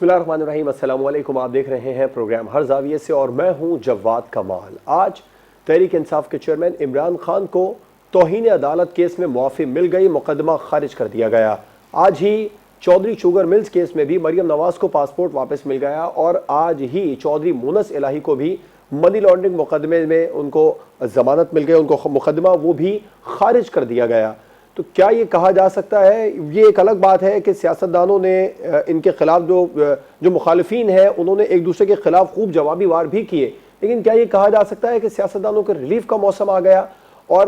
بسم اللہ الرحمن الرحیم، السلام علیکم. آپ دیکھ رہے ہیں پروگرام ہر زاویے سے اور میں ہوں جواد کمال. آج تحریک انصاف کے چیئرمین عمران خان کو توہین عدالت کیس میں معافی مل گئی، مقدمہ خارج کر دیا گیا. آج ہی چودھری شوگر ملز کیس میں بھی مریم نواز کو پاسپورٹ واپس مل گیا اور آج ہی چودھری مونس الہی کو بھی منی لانڈرنگ مقدمے میں ان کو ضمانت مل گئی، ان کو مقدمہ وہ بھی خارج کر دیا گیا. تو کیا یہ کہا جا سکتا ہے، یہ ایک الگ بات ہے کہ سیاستدانوں نے ان کے خلاف جو مخالفین ہیں انہوں نے ایک دوسرے کے خلاف خوب جوابی وار بھی کیے، لیکن کیا یہ کہا جا سکتا ہے کہ سیاستدانوں کے ریلیف کا موسم آ گیا؟ اور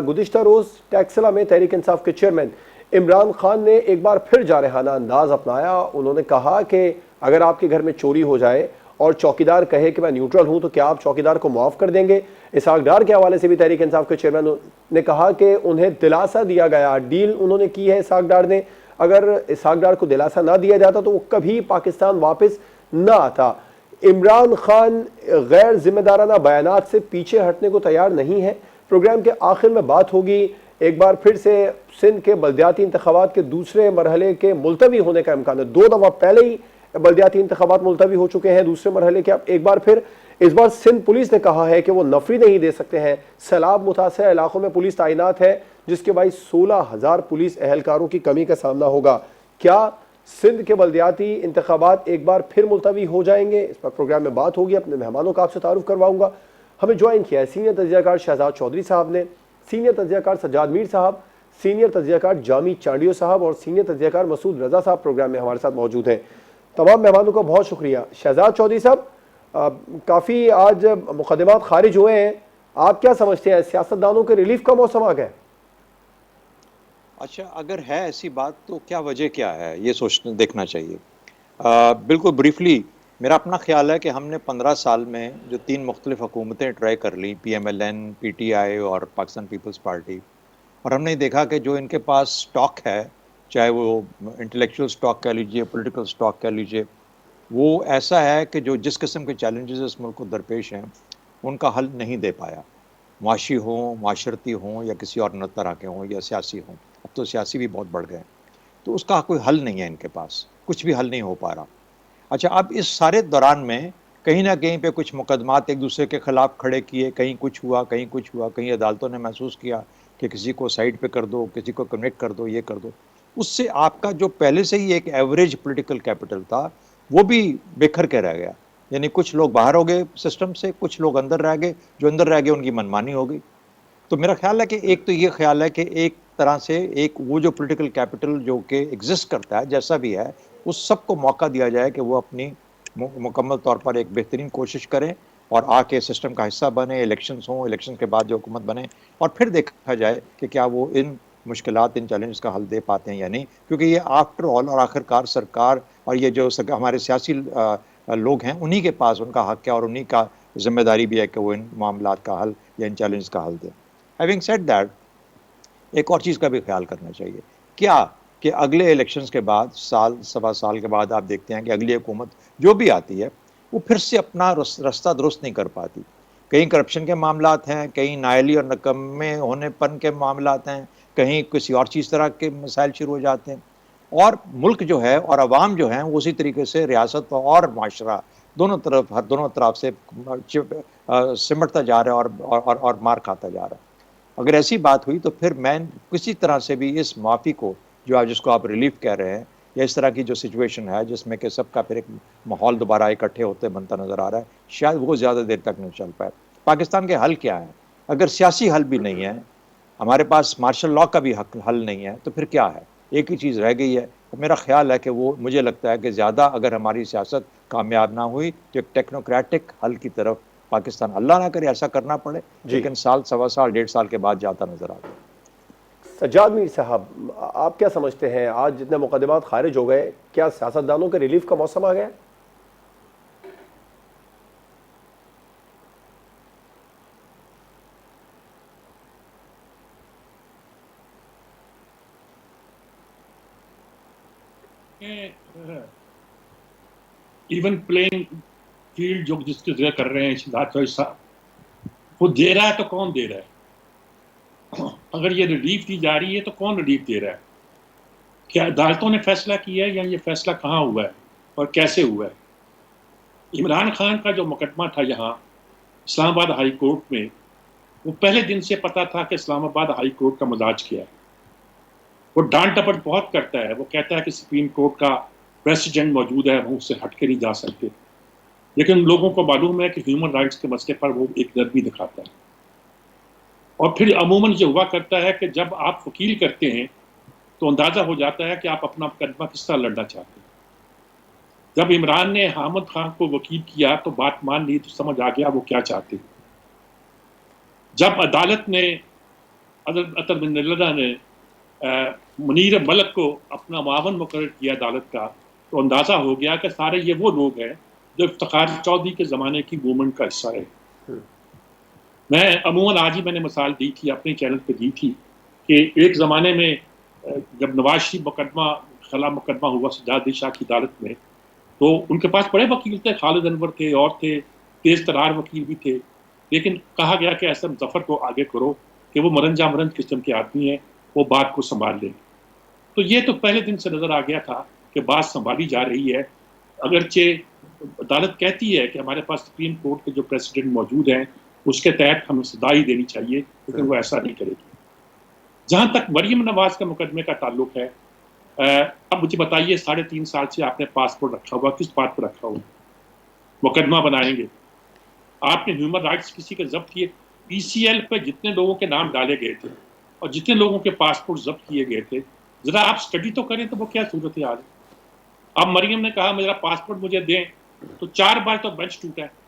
گزشتہ روز ٹیکسلا میں تحریک انصاف کے چیئرمین عمران خان نے ایک بار پھر جارحانہ انداز اپنایا. انہوں نے کہا کہ اگر آپ کے گھر میں چوری ہو جائے اور چوکیدار کہے کہ میں نیوٹرل ہوں تو کیا آپ چوکیدار کو معاف کر دیں گے؟ اسحاق ڈار کے حوالے سے بھی تحریک انصاف کے چیئرمین نے کہا کہ انہیں دلاسا دیا گیا، ڈیل انہوں نے کی ہے اسحاق ڈار نے، اگر اسحاق ڈار کو دلاسا نہ دیا جاتا تو وہ کبھی پاکستان واپس نہ آتا. عمران خان غیر ذمہ دارانہ بیانات سے پیچھے ہٹنے کو تیار نہیں ہے. پروگرام کے آخر میں بات ہوگی ایک بار پھر سے سندھ کے بلدیاتی انتخابات کے دوسرے مرحلے کے ملتوی ہونے کا امکان ہے. 2 دفعہ پہلے ہی بلدیاتی انتخابات ملتوی ہو چکے ہیں دوسرے مرحلے کے. اب ایک بار پھر اس بار سندھ پولیس نے کہا ہے کہ وہ نفری نہیں دے سکتے ہیں. سیلاب متاثرہ علاقوں میں پولیس تعینات ہے جس کے باعث 16,000 پولیس اہلکاروں کی کمی کا سامنا ہوگا. کیا سندھ کے بلدیاتی انتخابات ایک بار پھر ملتوی ہو جائیں گے؟ اس پر پروگرام میں بات ہوگی. اپنے مہمانوں کا آپ سے تعارف کرواؤں گا. ہمیں جوائن کیا ہے سینئر تجزیہ کار شہزاد چودھری صاحب نے، سینئر تجزیہ کار سجاد میر صاحب، سینئر تجزیہ کار جامی چانڈیو صاحب اور سینئر تجزیہ کار مسعود رضا صاحب پروگرام میں ہمارے ساتھ موجود ہیں. تمام مہمانوں کا بہت شکریہ. شہزاد چودھری صاحب، کافی آج مقدمات خارج ہوئے ہیں، آپ کیا سمجھتے ہیں سیاستدانوں کے ریلیف کا موسم آ گیا؟ اچھا، اگر ہے ایسی بات تو کیا وجہ کیا ہے یہ دیکھنا چاہیے. بالکل بریفلی میرا اپنا خیال ہے کہ ہم نے 15 سال میں جو 3 مختلف حکومتیں ٹرائی کر لی، P M L N, P T I اور پاکستان پیپلز پارٹی، اور ہم نے دیکھا کہ جو ان کے پاس سٹاک ہے، چاہے وہ انٹلیکچوئل سٹاک کہہ لیجئے، پولیٹیکل سٹاک کہہ لیجئے، وہ ایسا ہے کہ جو جس قسم کے چیلنجز اس ملک کو درپیش ہیں ان کا حل نہیں دے پایا، معاشی ہوں، معاشرتی ہوں، یا کسی اور طرح کے ہوں، یا سیاسی ہوں. اب تو سیاسی بھی بہت بڑھ گئے، تو اس کا کوئی حل نہیں ہے ان کے پاس، کچھ بھی حل نہیں ہو پا رہا. اچھا، اب اس سارے دوران میں کہیں نہ کہیں پہ کچھ مقدمات ایک دوسرے کے خلاف کھڑے کیے، کہیں کچھ ہوا، کہیں کچھ ہوا، کہیں عدالتوں نے محسوس کیا کہ کسی کو سائڈ پہ کر دو، کسی کو کنوکٹ کر دو، یہ کر دو. اس سے آپ کا جو پہلے سے ہی ایک ایوریج پولیٹیکل کیپٹل تھا وہ بھی بکھر کے رہ گیا. یعنی کچھ لوگ باہر ہو گئے سسٹم سے، کچھ لوگ اندر رہ گئے، جو اندر رہ گئے ان کی منمانی ہو گئی. تو میرا خیال ہے کہ ایک تو یہ خیال ہے کہ ایک طرح سے ایک وہ جو پولیٹیکل کیپٹل جو کہ ایگزسٹ کرتا ہے جیسا بھی ہے، اس سب کو موقع دیا جائے کہ وہ اپنی مکمل طور پر ایک بہترین کوشش کریں اور آ کے سسٹم کا حصہ بنے، الیکشنز ہوں، الیکشن کے بعد جو حکومت بنے، اور پھر دیکھا جائے کہ کیا وہ ان مشکلات، ان چیلنجز کا حل دے پاتے ہیں یا نہیں. کیونکہ یہ آفٹر آل اور آخر کار سرکار اور یہ جو ہمارے سیاسی لوگ ہیں انہی کے پاس ان کا حق ہے اور انہی کا ذمہ داری بھی ہے کہ وہ ان معاملات کا حل یا ان چیلنجز کا حل دیں. ہیونگ سیڈ دیٹ، ایک اور چیز کا بھی خیال کرنا چاہیے. کیا کہ اگلے الیکشنز کے بعد، سال سوا سال کے بعد، آپ دیکھتے ہیں کہ اگلی حکومت جو بھی آتی ہے وہ پھر سے اپنا رستہ درست نہیں کر پاتی. کہیں کرپشن کے معاملات ہیں، کہیں نااہلی اور نکمے ہونے پن کے معاملات ہیں، کہیں کسی اور چیز طرح کے مسائل شروع ہو جاتے ہیں، اور ملک جو ہے اور عوام جو ہیں وہ اسی طریقے سے ریاست اور معاشرہ دونوں طرف سے سمٹتا جا رہا ہے اور مار کھاتا جا رہا ہے. اگر ایسی بات ہوئی تو پھر میں کسی طرح سے بھی اس معافی کو، جس کو آپ ریلیف کہہ رہے ہیں، یا اس طرح کی جو سچویشن ہے جس میں کہ سب کا پھر ایک ماحول دوبارہ اکٹھے ہوتے بنتا نظر آ رہا ہے، شاید وہ زیادہ دیر تک نہیں چل پائے. پاکستان کے حل کیا ہے؟ اگر سیاسی حل بھی نہیں ہے، ہمارے پاس مارشل لا کا بھی حل نہیں ہے، تو پھر کیا ہے؟ ایک ہی چیز رہ گئی ہے. میرا خیال ہے کہ وہ، مجھے لگتا ہے کہ زیادہ اگر ہماری سیاست کامیاب نہ ہوئی تو ایک ٹیکنوکریٹک حل کی طرف پاکستان، اللہ نہ کرے ایسا کرنا پڑے، جی، لیکن سال سوا سال 1.5 سال کے بعد جاتا نظر آتا ہے. سجاد میر صاحب، آپ کیا سمجھتے ہیں آج جتنے مقدمات خارج ہو گئے، کیا سیاستدانوں کے ریلیف کا موسم آ گیا؟ ایون پلینگ فیلڈ جو جس کے ذکر کر رہے ہیں شہزاد چودھری صاحب، وہ دے رہا ہے تو کون دے رہا ہے؟ اگر یہ ریلیف دی جا رہی ہے تو کون ریلیف دے رہا ہے؟ کیا عدالتوں نے فیصلہ کیا ہے یا یہ فیصلہ کہاں ہوا ہے؟ اور کیسے ہوا ہے۔ عمران خان کا جو مقدمہ تھا یہاں اسلام آباد ہائی کورٹ میں، وہ پہلے دن سے پتا تھا کہ اسلام آباد ہائی کورٹ کا مزاج کیا ہے۔ وہ ڈانٹ ڈپٹ بہت کرتا ہے، وہ کہتا ہے کہ سپریم کورٹ کا پریسیڈنٹ موجود ہے، وہ اس سے ہٹ کے نہیں جا سکتے، لیکن لوگوں کو معلوم ہے کہ ہیومن رائٹس کے مسئلے پر وہ ایک نرمی دکھاتا ہے۔ اور پھر عموماً یہ ہوا کرتا ہے کہ جب آپ وکیل کرتے ہیں تو اندازہ ہو جاتا ہے کہ آپ اپنا مقدمہ کس طرح لڑنا چاہتے ہیں۔ جب عمران نے حامد خان کو وکیل کیا تو بات مان لی تو سمجھ آ گیا وہ کیا چاہتے ہیں۔ جب عدالت نے اطہر بن اللہ نے منیر ملک کو اپنا معاون مقرر کیا عدالت کا، تو اندازہ ہو گیا کہ سارے یہ وہ لوگ ہیں جو افتخار چودھری کے زمانے کی موومنٹ کا حصہ ہے۔ میں عموماً آج ہی میں نے مثال دی تھی، اپنے چینل پہ دی تھی، کہ ایک زمانے میں جب نواز شریف مقدمہ خلا مقدمہ ہوا سجاد شاہ کی عدالت میں، تو ان کے پاس بڑے وکیل تھے، خالد انور تھے اور تھے، تیز ترار وکیل بھی تھے، لیکن کہا گیا کہ احسن ظفر کو آگے کرو کہ وہ مرنجا مرنج قسم کے آدمی ہیں، وہ بات کو سنبھال لیں۔ تو یہ تو پہلے دن سے نظر آ گیا تھا کہ بات سنبھالی جا رہی ہے، اگرچہ عدالت کہتی ہے کہ ہمارے پاس سپریم کورٹ کے جو پریسیڈنٹ موجود ہیں اس کے تحت ہمیں سزا ہی دینی چاہیے، لیکن وہ ایسا نہیں کرے گی۔ جہاں تک مریم نواز کے مقدمے کا تعلق ہے، اب مجھے بتائیے 3.5 سال سے آپ نے پاسپورٹ رکھا ہوا، کس بات پر رکھا ہوا؟ مقدمہ بنائیں گے، آپ نے ہیومن رائٹس کسی کے ضبط کیے، پی سی ایل پہ جتنے لوگوں کے نام ڈالے گئے تھے اور جتنے لوگوں کے پاسپورٹ ضبط کیے گئے تھے، ذرا آپ سٹڈی تو کریں تو وہ کیا صورت حال ہے۔ اب مریم نے کہا میرا پاسپورٹ مجھے دیں، تو 4 بار تو بینچ ٹوٹا ہے،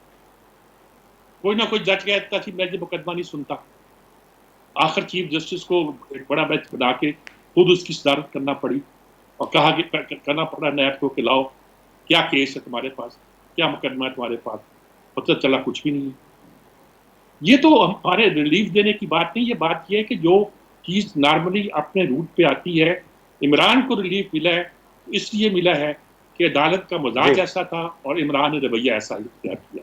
کوئی نہ کوئی جج کہتا کہ میں یہ مقدمہ نہیں سنتا، آخر چیف جسٹس کو ایک بڑا بینچ بنا کے خود اس کی صدارت کرنا پڑی اور کہا کہ کرنا پڑا نیب کو کہ لاؤ کیا کیس ہے تمہارے پاس، کیا مقدمہ ہے تمہارے پاس، پتہ چلا کچھ بھی نہیں ہے۔ یہ تو ہمارے ریلیف دینے کی بات نہیں، یہ بات یہ ہے کہ جو چیز نارملی اپنے روٹ پہ آتی ہے، عمران کو ریلیف ملا ہے اس لیے ملا ہے کہ عدالت کا مزاج ایسا تھا اور عمران نے رویہ ایسا اختیار کیا۔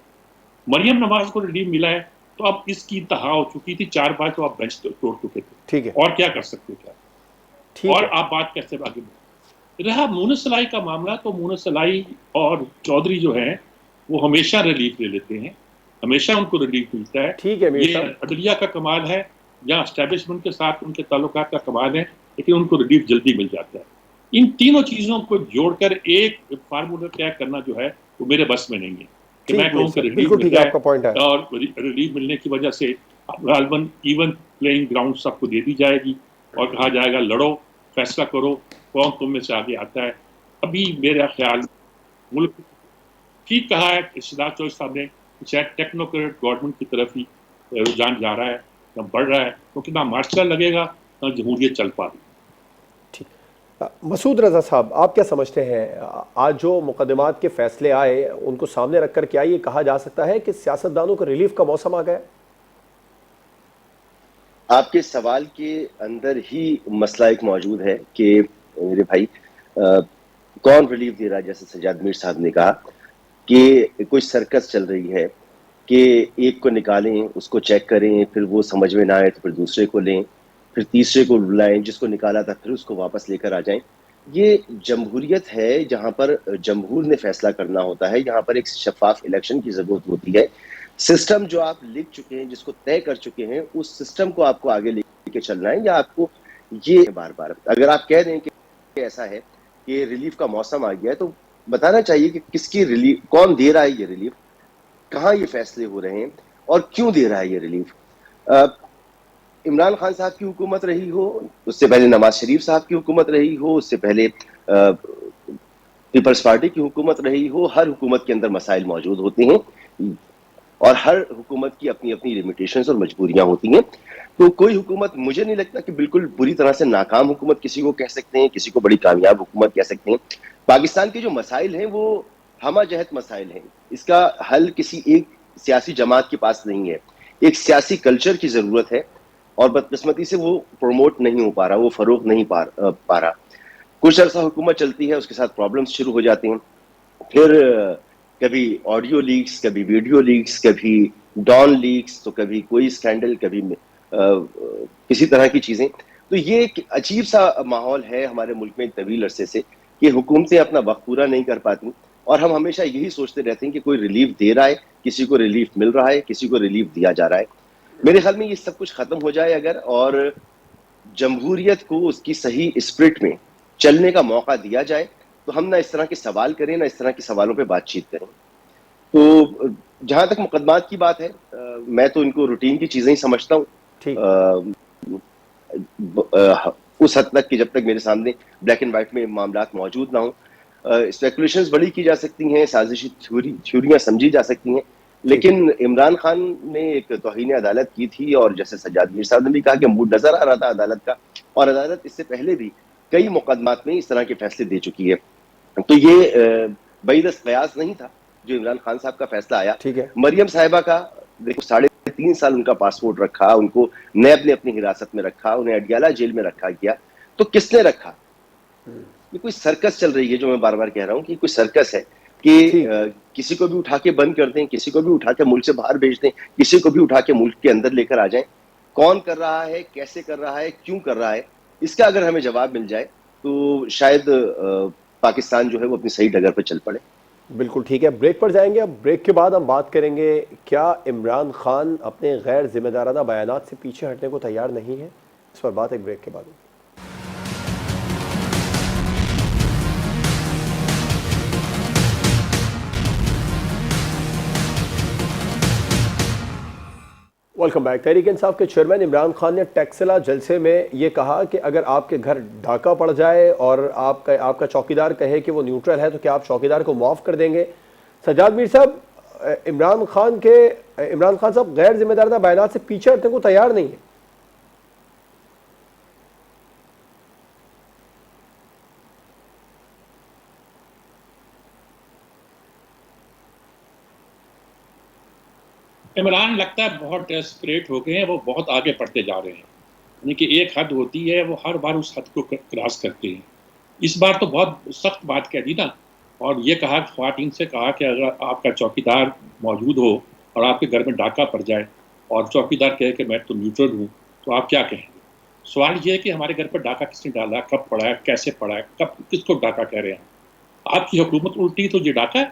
مریم نواز کو ریلیف ملا ہے تو اب اس کی انتہا ہو چکی تھی، 4 بار تو آپ بینچ توڑ چکے تھے، ٹھیک ہے، اور کیا کر سکتے تھے، اور آپ بات کیسے آگے بڑھیں۔ رہا مونس سلائی کا معاملہ، تو مونس سلائی اور چودھری جو ہیں وہ ہمیشہ ریلیف لے لیتے ہیں، ہمیشہ ان کو ریلیف ملتا ہے۔ ٹھیک ہے میر یہ صاحب، عدلیہ کا کمال ہے یا اسٹیبلشمنٹ کے ساتھ ان کے تعلقات کا کمال ہے، لیکن ان کو ریلیف جلدی مل جاتا ہے۔ ان تینوں چیزوں کو جوڑ کر ایک فارمولا طے کرنا جو ہے وہ میرے بس میں نہیں ہے کہ میں کہوں کہ ریلیف بالکل مل ٹھیک ہے، جائے، آپ کا پوائنٹ ہے۔ اور ریلیف ملنے کی وجہ سے غالباً ایون پلینگ گراؤنڈ سب کو دے دی جائے گی اور کہا جائے گا لڑو، فیصلہ کرو، کون تم میں سے آگے آتا ہے۔ ابھی میرا خیال ملک ٹھیک کہا ہے کہ شہزاد چودھری صاحب نے، شاید ٹیکنوکریٹ گورنمنٹ کی طرف ہی رجحان جا رہا ہے، نہ بڑھ رہا ہے، کیونکہ نہ مارشل لگے گا نہ جمہوریت چل پا رہی۔ مسعود رضا صاحب، آپ کیا سمجھتے ہیں آج جو مقدمات کے فیصلے آئے ان کو سامنے رکھ کر کیا یہ کہا جا سکتا ہے کہ سیاستدانوں کو ریلیف کا موسم آ گیا؟ آپ کے سوال کے اندر ہی مسئلہ ایک موجود ہے کہ میرے بھائی کون ریلیف دے رہا ہے، جیسے سجاد میر صاحب نے کہا کہ کوئی سرکس چل رہی ہے کہ ایک کو نکالیں، اس کو چیک کریں، پھر وہ سمجھ میں نہ آئے تو پھر دوسرے کو لیں، پھر تیسرے کو بلائیں، جس کو نکالا تھا پھر اس کو واپس لے کر آ جائیں۔ یہ جمہوریت ہے جہاں پر جمہور نے فیصلہ کرنا ہوتا ہے، یہاں پر ایک شفاف الیکشن کی ضرورت ہوتی ہے۔ سسٹم جو آپ لکھ چکے ہیں، جس کو طے کر چکے ہیں، اس سسٹم کو آپ کو آگے لے کے چلنا ہے، یا آپ کو یہ بار بار اگر آپ کہہ دیں کہ ایسا ہے کہ ریلیف کا موسم آ گیا ہے تو بتانا چاہیے کہ کس کی ریلیف، کون دے رہا ہے یہ ریلیف، کہاں یہ فیصلے ہو رہے ہیں اور کیوں دے رہا ہے یہ ریلیف۔ عمران خان صاحب کی حکومت رہی ہو، اس سے پہلے نواز شریف صاحب کی حکومت رہی ہو، اس سے پہلے پیپلز پارٹی کی حکومت رہی ہو، ہر حکومت کے اندر مسائل موجود ہوتے ہیں اور ہر حکومت کی اپنی اپنی لیمیٹیشنز اور مجبوریاں ہوتی ہیں۔ تو کوئی حکومت، مجھے نہیں لگتا کہ بالکل بری طرح سے ناکام حکومت کسی کو کہہ سکتے ہیں، کسی کو بڑی کامیاب حکومت کہہ سکتے ہیں۔ پاکستان کے جو مسائل ہیں وہ ہمہ جہت مسائل ہیں، اس کا حل کسی ایک سیاسی جماعت کے پاس نہیں ہے، ایک سیاسی کلچر کی ضرورت ہے اور بدقسمتی سے وہ پروموٹ نہیں ہو پا رہا، وہ فروغ نہیں پا رہا۔ کچھ عرصہ حکومت چلتی ہے، اس کے ساتھ پرابلمز شروع ہو جاتے ہیں، پھر کبھی آڈیو لیکس، کبھی ویڈیو لیکس، کبھی ڈان لیکس، تو کبھی کوئی سکینڈل، کبھی کسی طرح کی چیزیں۔ تو یہ ایک عجیب سا ماحول ہے ہمارے ملک میں طویل عرصے سے کہ حکومتیں اپنا وقت پورا نہیں کر پاتی، اور ہم ہمیشہ یہی سوچتے رہتے ہیں کہ کوئی ریلیف دے رہا ہے, کسی کو ریلیف مل رہا ہے, کسی کو ریلیف دیا جا رہا ہے. میرے خیال میں یہ سب کچھ ختم ہو جائے اگر, اور جمہوریت کو اس کی صحیح اسپرٹ میں چلنے کا موقع دیا جائے, تو ہم نہ اس طرح کے سوال کریں, نہ اس طرح کے سوالوں پہ بات چیت کریں. تو جہاں تک مقدمات کی بات ہے, میں تو ان کو روٹین کی چیزیں ہی سمجھتا ہوں, ٹھیک, اس حد تک کہ جب تک میرے سامنے بلیک اینڈ وائٹ میں معاملات موجود نہ ہوں. اسپیکولیشنز بڑی کی جا سکتی ہیں, سازشی تھیوریاں سمجھی جا سکتی ہیں, لیکن عمران خان نے ایک توہین عدالت کی تھی, اور جیسے سجاد میر صاحب نے بھی کہا کہ موڈ نظر آ رہا تھا عدالت کا, اور عدالت اس سے پہلے بھی کئی مقدمات میں اس طرح کے فیصلے دے چکی ہے. تو یہ بعید قیاس نہیں تھا جو عمران خان صاحب کا فیصلہ آیا. ٹھیک ہے, مریم صاحبہ کا دیکھو 3.5 سال ان کا پاسپورٹ رکھا, ان کو نیب نے اپنی حراست میں رکھا, انہیں اڈیالہ جیل میں رکھا گیا. تو کس نے رکھا؟ یہ کوئی سرکس چل رہی ہے, جو میں بار بار کہہ رہا ہوں کہ کوئی سرکس ہے کہ کسی کو بھی اٹھا کے بند کر دیں, کسی کو بھی اٹھا کے ملک سے باہر بھیج دیں, کسی کو بھی اٹھا کے ملک کے اندر لے کر آ جائیں. کون کر رہا ہے, کیسے کر رہا ہے, کیوں کر رہا ہے, اس کا اگر ہمیں جواب مل جائے تو شاید پاکستان جو ہے وہ اپنی صحیح ڈگر پہ چل پڑے. بالکل ٹھیک ہے. بریک پر جائیں گے. اب بریک کے بعد ہم بات کریں گے کیا عمران خان اپنے غیر ذمہ دارانہ بیانات سے پیچھے ہٹنے کو تیار نہیں ہے. اس پر بات ایک بریک کے بعد. Welcome back. تحریک انصاف کے چیئرمین عمران خان نے ٹیکسلا جلسے میں یہ کہا کہ اگر آپ کے گھر ڈاکہ پڑ جائے اور آپ کا چوکیدار کہے کہ وہ نیوٹرل ہے تو کیا آپ چوکیدار کو معاف کر دیں گے؟ سجاد میر صاحب, عمران خان صاحب غیر ذمہ دارانہ بیانات سے پیچھے ہٹنے کو تیار نہیں ہے. عمران لگتا ہے بہت ڈیسپریٹ ہو گئے ہیں, وہ بہت آگے بڑھتے جا رہے ہیں. یعنی کہ ایک حد ہوتی ہے, وہ ہر بار اس حد کو کراس کرتے ہیں. اس بار تو بہت سخت بات کہہ دی نا, اور یہ کہا خواتین سے کہا کہ اگر آپ کا چوکیدار موجود ہو اور آپ کے گھر میں ڈاکہ پڑ جائے اور چوکیدار کہے کہ میں تو نیوٹرل ہوں, تو آپ کیا کہیں گے؟ سوال یہ ہے کہ ہمارے گھر پر ڈاکہ کس نے ڈالا, کب پڑا ہے, کیسے پڑا ہے, کس کو ڈاکہ کہہ رہے ہیں؟ آپ کی حکومت الٹی تو یہ ڈاکہ ہے,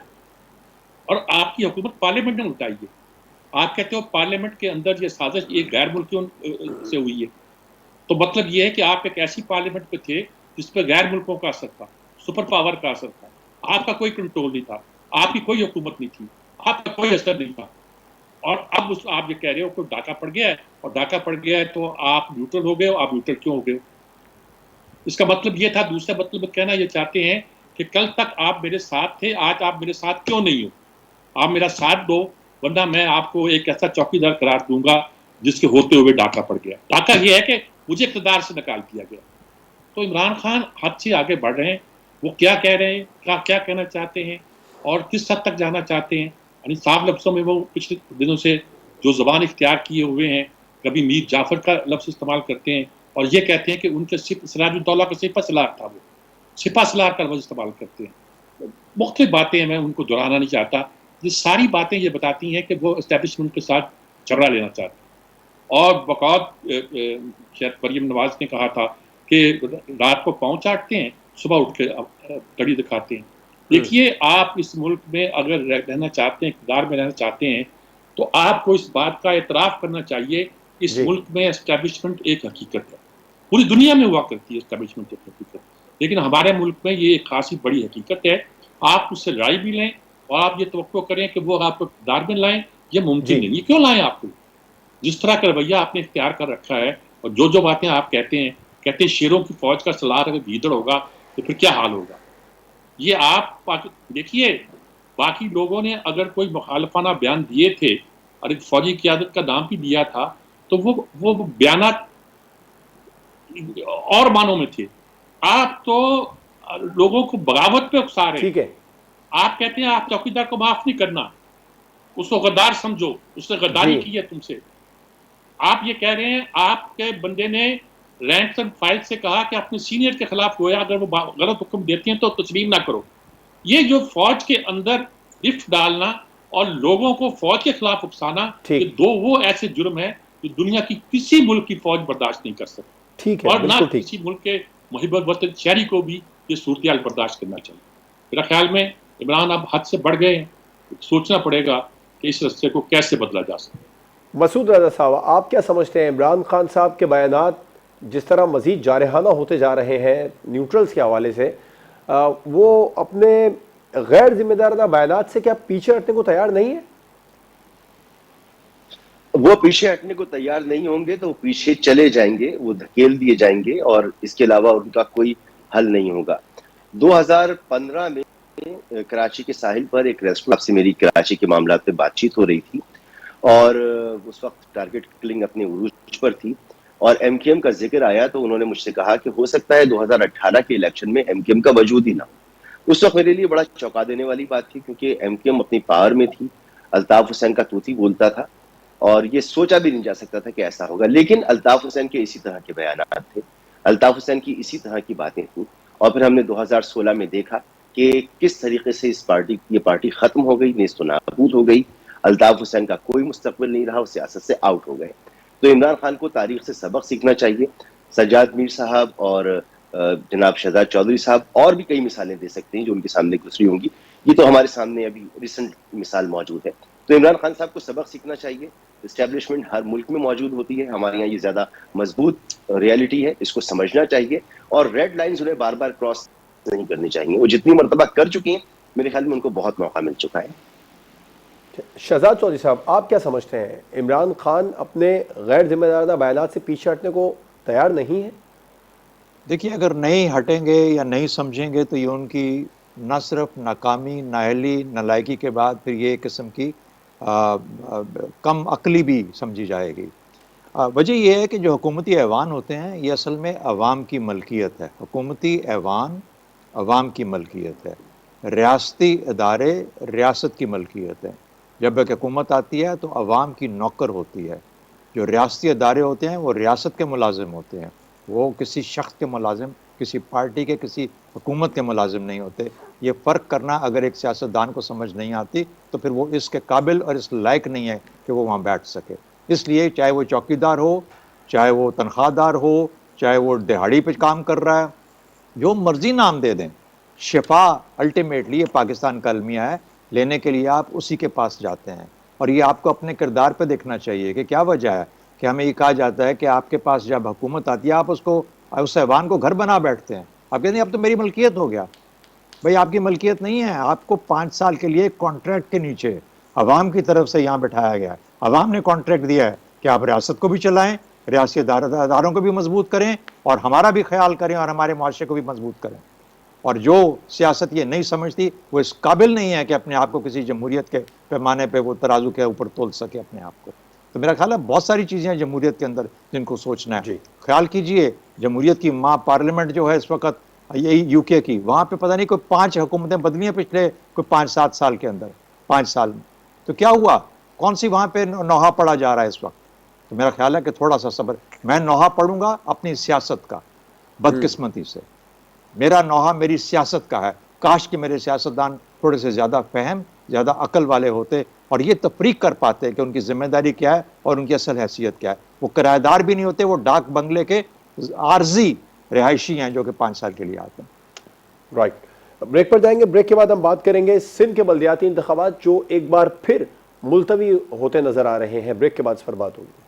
اور آپ کی حکومت پارلیمنٹ نے الٹائی ہے. آپ کہتے ہو پارلیمنٹ کے اندر یہ سازش ایک غیر ملکیوں سے ہوئی ہے, تو مطلب یہ ہے کہ آپ ایک ایسی پارلیمنٹ پہ تھے جس پہ غیر ملکوں کا اثر تھا, سپر پاور کا اثر تھا. آپ کا کوئی کنٹرول نہیں تھا, آپ کی کوئی حکومت نہیں تھی, آپ کا کوئی اثر نہیں تھا. اور اب آپ یہ کہہ رہے ہو کہ ڈاکہ پڑ گیا ہے, اور ڈاکہ پڑ گیا ہے تو آپ نیوٹرل ہو گئے ہو. آپ نیوٹرل کیوں ہو گئے ہو؟ اس کا مطلب یہ تھا. دوسرا مطلب کہنا یہ چاہتے ہیں کہ کل تک آپ میرے ساتھ تھے, آج آپ میرے ساتھ کیوں نہیں ہو؟ آپ میرا ساتھ دو, ورنہ میں آپ کو ایک ایسا چوکیدار قرار دوں گا جس کے ہوتے ہوئے ڈاکہ پڑ گیا. ڈاکہ یہ ہے کہ مجھے اقتدار سے نکال دیا گیا. تو عمران خان حد سے آگے بڑھ رہے ہیں. وہ کیا کہہ رہے ہیں, کیا کہنا چاہتے ہیں, اور کس حد تک جانا چاہتے ہیں؟ یعنی صاف لفظوں میں وہ پچھلے دنوں سے جو زبان اختیار کیے ہوئے ہیں, کبھی میر جعفر کا لفظ استعمال کرتے ہیں اور یہ کہتے ہیں کہ ان کے سراج الدولہ کا سپہ سالار تھا, وہ سپہ سالار کا لفظ استعمال کرتے ہیں. مختلف باتیں ہیں, میں ان کو دہرانا نہیں چاہتا. یہ ساری باتیں یہ بتاتی ہیں کہ وہ اسٹیبلشمنٹ کے ساتھ جھگڑا لینا چاہتے ہیں. اور بقول شاید مریم نواز نے کہا تھا کہ رات کو پاؤں چاٹتے ہیں, صبح اٹھ کے کڑی دکھاتے ہیں. دیکھیے, آپ اس ملک میں اگر رہنا چاہتے ہیں, اقتدار میں رہنا چاہتے ہیں, تو آپ کو اس بات کا اعتراف کرنا چاہیے اس ملک میں اسٹیبلشمنٹ ایک حقیقت ہے. پوری دنیا میں ہوا کرتی ہے اسٹیبلشمنٹ ایک حقیقت, لیکن ہمارے ملک میں یہ ایک خاصی بڑی حقیقت ہے. آپ اس سے لڑائی بھی لیں اور آپ یہ توقع کریں کہ وہ آپ کو اقتدار میں لائیں, یہ ممکن نہیں. یہ کیوں لائیں آپ کو؟ جس طرح کا رویہ آپ نے اختیار کر رکھا ہے, اور جو باتیں آپ کہتے ہیں شیروں کی فوج کا سلار اگر گیدڑ ہوگا تو پھر کیا حال ہوگا. یہ آپ دیکھیے, باقی لوگوں نے اگر کوئی مخالفانہ بیان دیے تھے اور ایک فوجی قیادت کا نام بھی دیا تھا, تو وہ بیانات اور معنوں میں تھے. آپ تو لوگوں کو بغاوت پہ اکسا رہے ہیں. آپ کہتے ہیں آپ چوکیدار کو معاف نہیں کرنا, اس کو غدار سمجھو, اس نے غداری کی ہے تم سے. آپ یہ کہہ رہے ہیں آپ کے بندے نے رینکس اینڈ فائل سے کہا کہ اپنے سینئر کے خلاف گویا اگر وہ غلط حکم دیتے ہیں تو تسلیم نہ کرو. یہ جو فوج کے اندر رفت ڈالنا اور لوگوں کو فوج کے خلاف اکسانا, یہ وہ ایسے جرم ہے جو دنیا کی کسی ملک کی فوج برداشت نہیں کر سکتی, اور نہ کسی ملک کے محب وطن شہری کو بھی یہ صورتحال برداشت کرنا چاہیے. میرا خیال میں عمران اب حد سے بڑھ گئے ہیں، سوچنا پڑے گا کہ اس رستے کو کیسے بدلا جا سکے۔ مسعود رضا صاحب، آپ کیا سمجھتے ہیں عمران خان صاحب کے بیانات جس طرح مزید جارحانہ ہوتے جا رہے ہیں نیوٹرلز کے حوالے سے، وہ اپنے غیر ذمہ دارانہ بیانات سے کیا پیچھے ہٹنے کو تیار نہیں ہے؟ وہ پیچھے ہٹنے کو تیار نہیں ہوں گے تو وہ پیچھے چلے جائیں گے، وہ دھکیل دیے جائیں گے، اور اس کے علاوہ ان کا کوئی حل نہیں ہوگا۔ 2015 میں کراچی کے ساحل پر ایک ریسٹورینٹ سے میری کراچی کے معاملات پہ بات چیت ہو رہی تھی، اور اس وقت ٹارگٹ کلنگ اپنے عروج پر تھی، اور ایم کیو ایم کا ذکر آیا تو انہوں نے مجھ سے کہا کہ ہو سکتا ہے 2018 کے الیکشن میں ایم کیو ایم کا وجود ہی نہ ہو۔ اس وقت میرے لیے بڑا چونکا دینے والی بات تھی، کیونکہ ایم کیو ایم اپنی پاور میں تھی، الطاف حسین کا طوطی بولتا تھا، اور یہ سوچا بھی نہیں جا سکتا تھا کہ ایسا ہوگا، لیکن الطاف حسین کے اسی طرح کے بیانات تھے، الطاف حسین کی اسی طرح کی باتیں تھیں، اور پھر ہم نے 2016 میں دیکھا کہ کس طریقے سے یہ پارٹی ختم ہو گئی، نیست و نابود ہو گئی، الطاف حسین کا کوئی مستقبل نہیں رہا، وہ سیاست سے آؤٹ ہو گئے۔ تو عمران خان کو تاریخ سے سبق سیکھنا چاہیے۔ سجاد میر صاحب اور جناب شہزاد چودھری صاحب اور بھی کئی مثالیں دے سکتے ہیں جو ان کے سامنے گزری ہوں گی، یہ تو ہمارے سامنے ابھی ریسنٹ مثال موجود ہے۔ تو عمران خان صاحب کو سبق سیکھنا چاہیے۔ اسٹیبلشمنٹ ہر ملک میں موجود ہوتی ہے، ہمارے یہاں یہ زیادہ مضبوط ریئلٹی ہے، اس کو سمجھنا چاہیے، اور ریڈ لائنز انہیں بار بار کراس نہیں کرنی چاہیے۔ وہ جتنی مرتبہ کر چکی ہیں، میرے خیال میں ان کو بہت موقع مل چکا ہے۔ شہزاد چودھری صاحب، آپ کیا سمجھتے ہیں عمران خان اپنے غیر ذمہ دارانہ بیانات سے پیچھے ہٹنے کو تیار نہیں ہے؟ دیکھیے، اگر نہیں ہٹیں گے یا نہیں سمجھیں گے تو یہ ان کی نہ صرف ناکامی، نااہلی، نالائکی کے بعد پھر یہ ایک قسم کی کم عقلی بھی سمجھی جائے گی۔ وجہ یہ ہے کہ جو حکومتی ایوان ہوتے ہیں یہ اصل میں عوام کی ملکیت ہے۔ حکومتی ایوان عوام کی ملکیت ہے، ریاستی ادارے ریاست کی ملکیت ہے۔ جب ایک حکومت آتی ہے تو عوام کی نوکر ہوتی ہے۔ جو ریاستی ادارے ہوتے ہیں وہ ریاست کے ملازم ہوتے ہیں، وہ کسی شخص کے ملازم، کسی پارٹی کے، کسی حکومت کے ملازم نہیں ہوتے۔ یہ فرق کرنا اگر ایک سیاستدان کو سمجھ نہیں آتی تو پھر وہ اس کے قابل اور اس لائق نہیں ہے کہ وہ وہاں بیٹھ سکے۔ اس لیے چاہے وہ چوکیدار ہو، چاہے وہ تنخواہ دار ہو، چاہے وہ دہاڑی پہ کام کر رہا ہے، جو مرضی نام دے دیں، شفا الٹیمیٹلی یہ پاکستان کا المیہ ہے، لینے کے لیے آپ اسی کے پاس جاتے ہیں۔ اور یہ آپ کو اپنے کردار پہ دیکھنا چاہیے کہ کیا وجہ ہے کہ ہمیں یہ کہا جاتا ہے کہ آپ کے پاس جب حکومت آتی ہے آپ اس ایوان کو گھر بنا بیٹھتے ہیں۔ آپ کہتے ہیں اب تو میری ملکیت ہو گیا۔ بھئی آپ کی ملکیت نہیں ہے، آپ کو 5 سال کے لیے کانٹریکٹ کے نیچے عوام کی طرف سے یہاں بٹھایا گیا ہے۔ عوام نے کانٹریکٹ دیا ہے کہ آپ ریاست کو بھی چلائیں، ریاستی اداروں کو بھی مضبوط کریں، اور ہمارا بھی خیال کریں، اور ہمارے معاشرے کو بھی مضبوط کریں۔ اور جو سیاست یہ نہیں سمجھتی وہ اس قابل نہیں ہے کہ اپنے آپ کو کسی جمہوریت کے پیمانے پہ وہ ترازو کے اوپر تول سکے اپنے آپ کو۔ تو میرا خیال ہے بہت ساری چیزیں ہیں جمہوریت کے اندر جن کو سوچنا ہے۔ جی، خیال کیجئے جمہوریت کی ماں پارلیمنٹ جو ہے اس وقت یہی یو کے کی، وہاں پہ پتہ نہیں کوئی 5 حکومتیں بدلی ہیں پچھلے کوئی 5-7 سال کے اندر، 5 سال میں۔ تو کیا ہوا؟ کون سی وہاں پہ نوحہ پڑھا جا رہا ہے اس وقت؟ تو میرا خیال ہے کہ تھوڑا سا صبر۔ میں نوحہ پڑھوں گا اپنی سیاست کا، بدقسمتی سے میرا نوحہ میری سیاست کا ہے۔ کاش کہ میرے سیاستدان تھوڑے سے زیادہ فہم، زیادہ عقل والے ہوتے اور یہ تفریق کر پاتے کہ ان کی ذمہ داری کیا ہے اور ان کی اصل حیثیت کیا ہے۔ وہ کرایہ دار بھی نہیں ہوتے، وہ ڈاک بنگلے کے عارضی رہائشی ہیں جو کہ 5 سال کے لیے آتے ہیں۔ رائٹ، بریک پر جائیں گے۔ بریک کے بعد ہم بات کریں گے سندھ کے بلدیاتی انتخابات جو ایک بار پھر ملتوی ہوتے نظر آ رہے ہیں۔ بریک کے بعد اس پر بات ہوگی۔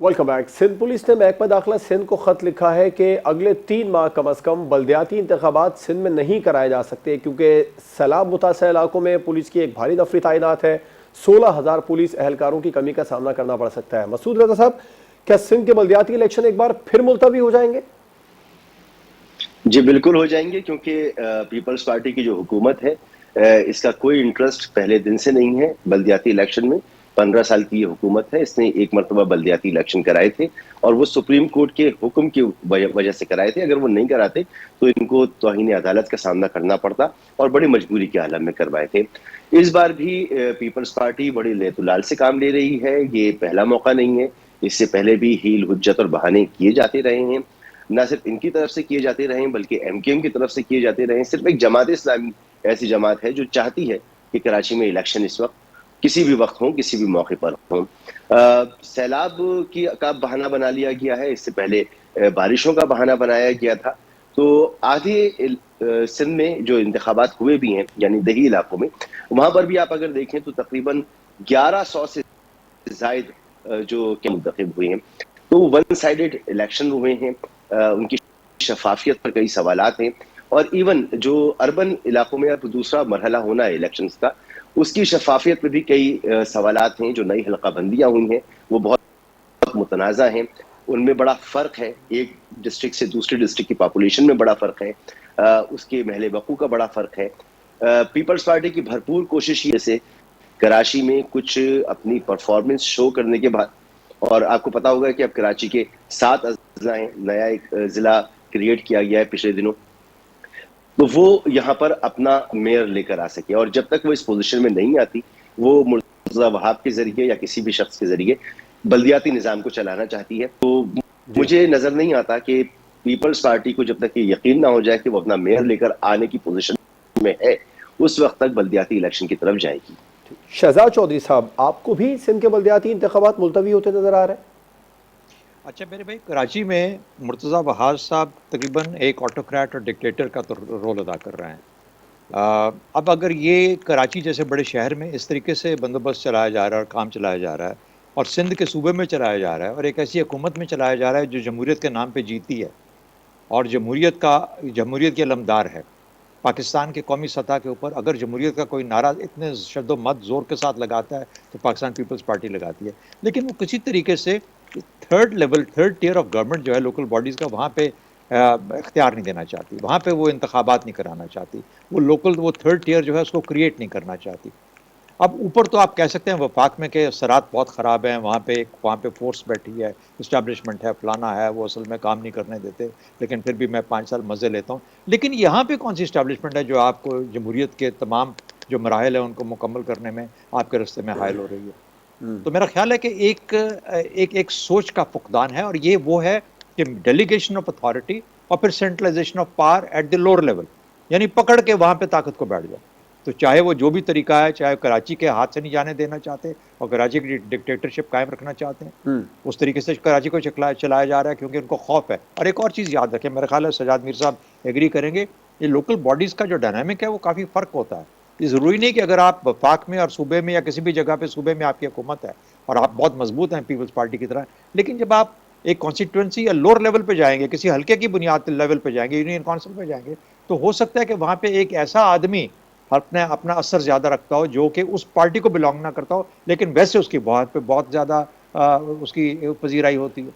Welcome back. سندھ پولیس نے محکمہ داخلہ سندھ کو خط لکھا ہے کہ اگلے 3 ماہ کم از کم بلدیاتی انتخابات سندھ میں نہیں کرائے جا سکتے، کیونکہ سیلاب متاثرہ علاقوں میں پولیس کی ایک بھاری نفری تعینات ہے۔ 16,000 پولیس اہلکاروں کی کمی کا سامنا کرنا پڑ سکتا ہے۔ مسعود رضا صاحب، کیا سندھ کے بلدیاتی الیکشن ایک بار پھر ملتوی ہو جائیں گے؟ جی بالکل ہو جائیں گے، کیونکہ پیپلز پارٹی کی جو حکومت ہے اس کا کوئی انٹرسٹ پہلے دن سے نہیں ہے بلدیاتی الیکشن میں۔ 15 سال کی یہ حکومت ہے، اس نے ایک مرتبہ بلدیاتی الیکشن کرائے تھے، اور وہ سپریم کورٹ کے حکم کی وجہ سے کرائے تھے۔ اگر وہ نہیں کراتے تو ان کو توہین عدالت کا سامنا کرنا پڑتا، اور بڑی مجبوری کے عالم میں کروائے تھے۔ اس بار بھی پیپلز پارٹی بڑی لیت و لال سے کام لے رہی ہے۔ یہ پہلا موقع نہیں ہے، اس سے پہلے بھی ہیل، حجت اور بہانے کیے جاتے رہے ہیں۔ نہ صرف ان کی طرف سے کیے جاتے رہے بلکہ ایم کیو ایم کی طرف سے کیے جاتے رہے۔ صرف ایک جماعت اسلامی ایسی جماعت ہے جو چاہتی ہے کہ کراچی میں الیکشن اس وقت کسی بھی وقت ہوں، کسی بھی موقع پر ہوں. سیلاب کا بہانہ بنا لیا گیا ہے، اس سے پہلے بارشوں کا بہانہ بنایا گیا تھا. تو آدھے سندھ میں جو انتخابات ہوئے بھی ہیں یعنی دیہی علاقوں میں، وہاں پر بھی آپ اگر دیکھیں تو تقریباً 1100 سے زائد جو کہ منتخب ہوئے ہیں. تو ون سائیڈڈ الیکشن ہوئے ہیں، ان کی شفافیت پر کئی سوالات ہیں. اور ایون جو اربن علاقوں میں اب دوسرا مرحلہ ہونا ہے الیکشنز کا، اس کی شفافیت پہ بھی کئی سوالات ہیں. جو نئی حلقہ بندیاں ہوئی ہیں وہ بہت متنازع ہیں، ان میں بڑا فرق ہے. ایک ڈسٹرکٹ سے دوسرے ڈسٹرکٹ کی پاپولیشن میں بڑا فرق ہے، اس کے محل وقوع کا بڑا فرق ہے. پیپلز پارٹی کی بھرپور کوشش یہ سے کراچی میں کچھ اپنی پرفارمنس شو کرنے کے بعد، اور آپ کو پتا ہوگا کہ اب کراچی کے 7 اضلاع ہیں، نیا ایک ضلع کریٹ کیا گیا ہے پچھلے دنوں، تو وہ یہاں پر اپنا میئر لے کر آ سکے. اور جب تک وہ اس پوزیشن میں نہیں آتی، وہ مرتضی وہاب کے ذریعے یا کسی بھی شخص کے ذریعے بلدیاتی نظام کو چلانا چاہتی ہے. تو مجھے نظر نہیں آتا کہ پیپلز پارٹی کو جب تک یہ یقین نہ ہو جائے کہ وہ اپنا میئر لے کر آنے کی پوزیشن میں ہے، اس وقت تک بلدیاتی الیکشن کی طرف جائے گی. شہزاد چودھری صاحب، آپ کو بھی سندھ کے بلدیاتی انتخابات ملتوی ہوتے نظر آ رہے ہیں؟ اچھا میرے بھائی، کراچی میں مرتضی وہاب صاحب تقریباً ایک آٹوکریٹ اور ڈکٹیٹر کا رول ادا کر رہے ہیں. اب اگر یہ کراچی جیسے بڑے شہر میں اس طریقے سے بندوبست چلایا جا رہا ہے اور کام چلایا جا رہا ہے، اور سندھ کے صوبے میں چلایا جا رہا ہے، اور ایک ایسی حکومت میں چلایا جا رہا ہے جو جمہوریت کے نام پہ جیتی ہے اور جمہوریت کی علمدار ہے. پاکستان کے قومی سطح کے اوپر اگر جمہوریت کا کوئی نعرہ اتنے شد و مت زور کے ساتھ لگاتا ہے تو پاکستان پیپلز پارٹی لگاتی ہے. لیکن وہ کسی طریقے سے تھرڈ ٹیئر آف گورنمنٹ جو ہے لوکل باڈیز کا، وہاں پہ اختیار نہیں دینا چاہتی، وہاں پہ وہ انتخابات نہیں کرانا چاہتی، وہ تھرڈ ٹیئر جو ہے اس کو کریٹ نہیں کرنا چاہتی. اب اوپر تو آپ کہہ سکتے ہیں وفاق میں کہ اثرات بہت خراب ہیں، وہاں پہ فورس بیٹھی ہے، اسٹیبلشمنٹ ہے، فلانا ہے، وہ اصل میں کام نہیں کرنے دیتے، لیکن پھر بھی میں 5 سال مزے لیتا ہوں. لیکن یہاں پہ کون سی اسٹیبلشمنٹ ہے جو آپ کو جمہوریت کے تمام جو مراحل ہیں ان کو مکمل کرنے میں آپ کے رستے میں حائل ہو رہی ہے؟ تو میرا خیال ہے کہ ایک سوچ کا فقدان ہے، اور یہ وہ ہے کہ ڈیلیگیشن آف اتھارٹی اور پھر centralisation of power at the lower level, یعنی پکڑ کے وہاں پہ طاقت کو بیٹھ جاؤ. تو چاہے وہ جو بھی طریقہ ہے، چاہے کراچی کے ہاتھ سے نہیں جانے دینا چاہتے اور کراچی کی ڈکٹیٹرشپ قائم رکھنا چاہتے ہیں، اس طریقے سے کراچی کو چلایا جا رہا ہے کیونکہ ان کو خوف ہے. اور ایک اور چیز یاد رکھیں، میرا خیال ہے سجاد میر صاحب ایگری کریں گے، یہ لوکل باڈیز کا جو ڈائنامک ہے وہ کافی فرق ہوتا ہے. یہ ضروری نہیں کہ اگر آپ وفاق میں اور صوبے میں یا کسی بھی جگہ پہ صوبے میں آپ کی حکومت ہے اور آپ بہت مضبوط ہیں پیپلز پارٹی کی طرح، لیکن جب آپ ایک کانسٹیٹوئنسی یا لوور لیول پہ جائیں گے، کسی حلقے کی بنیاد لیول پہ جائیں گے، یونین کونسل پہ جائیں گے، تو ہو سکتا ہے کہ وہاں پہ ایک ایسا آدمی اپنا اثر زیادہ رکھتا ہو جو کہ اس پارٹی کو بلانگ نہ کرتا ہو، لیکن ویسے اس کی بہت زیادہ اس کی پذیرائی ہوتی ہے.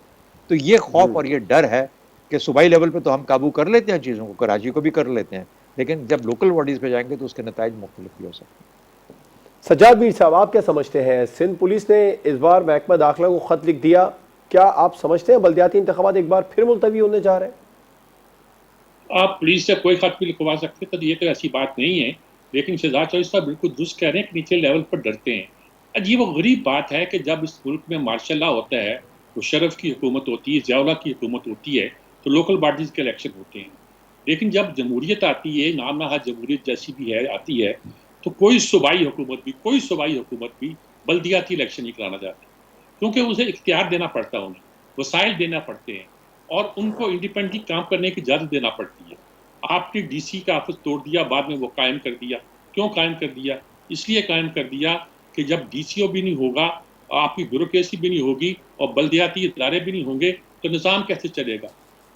تو یہ خوف اور یہ ڈر ہے کہ صوبائی لیول پہ تو ہم قابو کر لیتے ہیں چیزوں کو، کراچی کو بھی کر لیتے ہیں، لیکن جب لوکل باڈیز پہ جائیں گے تو اس کے نتائج مختلف بھی ہو سکتے ہیں. سجاد میر صاحب، آپ کیا سمجھتے ہیں؟ سندھ پولیس نے اس بار محکمہ داخلہ کو خط لکھ دیا، کیا آپ سمجھتے ہیں بلدیاتی انتخابات ایک بار پھر ملتوی ہونے جا رہے ہیں؟ آپ پولیس سے کوئی خط بھی لکھوا سکتے تو یہ تو ایسی بات نہیں ہے، لیکن شہزاد چودھری صاحب بالکل درست کہہ رہے ہیں کہ نیچے لیول پر ڈرتے ہیں. عجیب و غریب بات ہے کہ جب اس ملک میں مارشل لا ہوتا ہے، مشرف کی حکومت ہوتی ہے، ضیاء اللہ کی حکومت ہوتی ہے، تو لوکل باڈیز کے الیکشن ہوتے ہیں. لیکن جب جمہوریت آتی ہے، نام نہاد جمہوریت جیسی بھی ہے آتی ہے، تو کوئی صوبائی حکومت بھی بلدیاتی الیکشن نہیں کرانا چاہتی، کیونکہ اسے اختیار دینا پڑتا ہے، انہیں وسائل دینا پڑتے ہیں، اور ان کو انڈیپینڈنٹلی کام کرنے کی اجازت دینا پڑتی ہے. آپ نے ڈی سی کا آفس توڑ دیا، بعد میں وہ قائم کر دیا. کیوں قائم کر دیا؟ اس لیے قائم کر دیا کہ جب ڈی سی او بھی نہیں ہوگا، آپ کی بیوروکریسی بھی نہیں ہوگی، اور بلدیاتی ادارے بھی نہیں ہوں گے، تو نظام کیسے چلے گا؟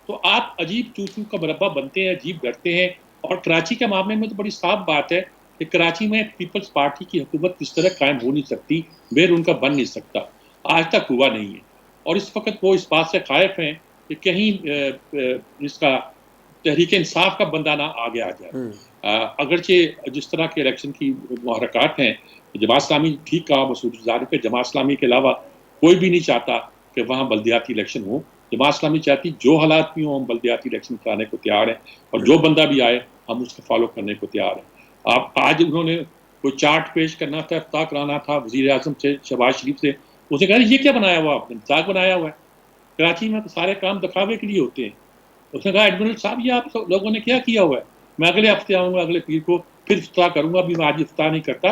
تو آپ عجیب چوچو کا مربع بنتے ہیں، عجیب ڈرتے ہیں. اور کراچی کے معاملے میں تو بڑی صاف بات ہے کہ کراچی میں پیپلز پارٹی کی حکومت کس طرح قائم ہو نہیں سکتی، بیر ان کا بن نہیں سکتا، آج تک ہوا نہیں ہے. اور اس وقت وہ اس بات سے خائف ہیں کہ کہیں اس کا تحریک انصاف کا بندہ نہ آگے آ جائے. اگرچہ جس طرح کے الیکشن کی محرکات ہیں، جماعت اسلامی ٹھیک کہا مسعود زادی پہ، جماعت اسلامی کے علاوہ کوئی بھی نہیں چاہتا کہ وہاں بلدیاتی الیکشن ہو. جماعت اسلامی چاہتی جو حالات بھی ہوں ہم بلدیاتی الیکشن کرانے کو تیار ہیں، اور جو بندہ بھی آئے ہم اس کو فالو کرنے کو تیار ہیں. آج انہوں نے کوئی چارٹ پیش کرنا تھا، افتتاح کرانا تھا وزیر اعظم سے، شہباز شریف سے. اس نے کہا یہ کیا بنایا ہوا آپ نے؟ مذاق بنایا ہوا ہے. کراچی میں تو سارے کام دکھاوے کے لیے ہوتے ہیں. اس نے کہا ایڈمرل صاحب یہ آپ لوگوں نے کیا کیا ہوا ہے؟ میں اگلے ہفتے آؤں گا، اگلے پیر کو پھر افتتاح کروں گا، ابھی میں آج افتتاح نہیں کرتا.